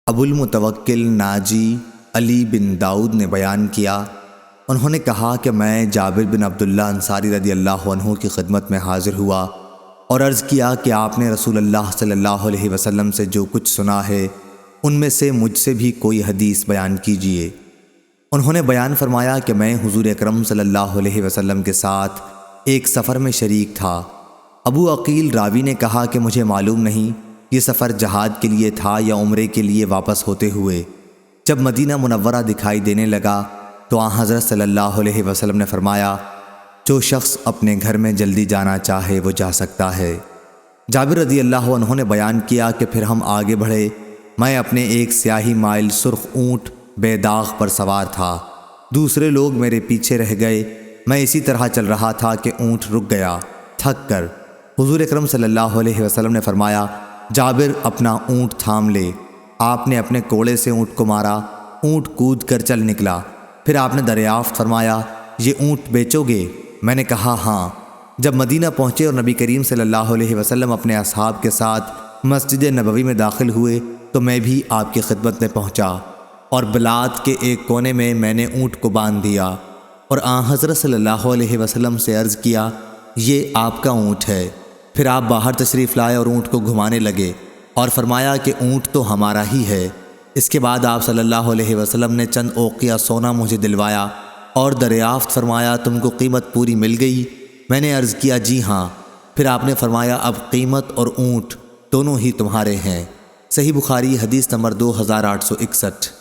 ابو المتوکل ناجی علی بن داؤد نے بیان کیا، انہوں نے کہا کہ میں جابر بن عبداللہ انصاری رضی اللہ عنہ کی خدمت میں حاضر ہوا اور عرض کیا کہ آپ نے رسول اللہ صلی اللہ علیہ وسلم سے جو کچھ سنا ہے ان میں سے مجھ سے بھی کوئی حدیث بیان کیجیے۔ انہوں نے بیان فرمایا کہ میں حضور اکرم صلی اللہ علیہ وسلم کے ساتھ ایک سفر میں شریک تھا۔ ابو عقیل راوی نے کہا کہ مجھے معلوم نہیں یہ سفر جہاد کے لیے تھا یا عمرے کے لیے واپس ہوتے ہوئے۔ جب مدینہ منورہ دکھائی دینے لگا تو آن حضرت صلی اللہ علیہ وسلم نے فرمایا، جو شخص اپنے گھر میں جلدی جانا چاہے وہ جا سکتا ہے۔ جابر رضی اللہ عنہ نے بیان کیا کہ پھر ہم آگے بڑھے، میں اپنے ایک سیاہی مائل سرخ اونٹ بے داغ پر سوار تھا، دوسرے لوگ میرے پیچھے رہ گئے، میں اسی طرح چل رہا تھا کہ اونٹ رک گیا تھک کر۔ حضور اکرم صلی اللہ علیہ وسلم نے فرمایا، جابر اپنا اونٹ تھام لے۔ آپ نے اپنے کوڑے سے اونٹ کو مارا، اونٹ کود کر چل نکلا۔ پھر آپ نے دریافت فرمایا، یہ اونٹ بیچو گے؟ میں نے کہا ہاں۔ جب مدینہ پہنچے اور نبی کریم صلی اللہ علیہ وسلم اپنے اصحاب کے ساتھ مسجد نبوی میں داخل ہوئے تو میں بھی آپ کی خدمت میں پہنچا اور بلاد کے ایک کونے میں نے اونٹ کو باندھ دیا اور آن حضرت صلی اللہ علیہ وسلم سے عرض کیا، یہ آپ کا اونٹ ہے۔ پھر آپ باہر تشریف لائے اور اونٹ کو گھمانے لگے اور فرمایا کہ اونٹ تو ہمارا ہی ہے۔ اس کے بعد آپ صلی اللہ علیہ وسلم نے چند اوقیہ سونا مجھے دلوایا اور دریافت فرمایا، تم کو قیمت پوری مل گئی؟ میں نے عرض کیا جی ہاں۔ پھر آپ نے فرمایا، اب قیمت اور اونٹ دونوں ہی تمہارے ہیں۔ صحیح بخاری حدیث نمبر 2861۔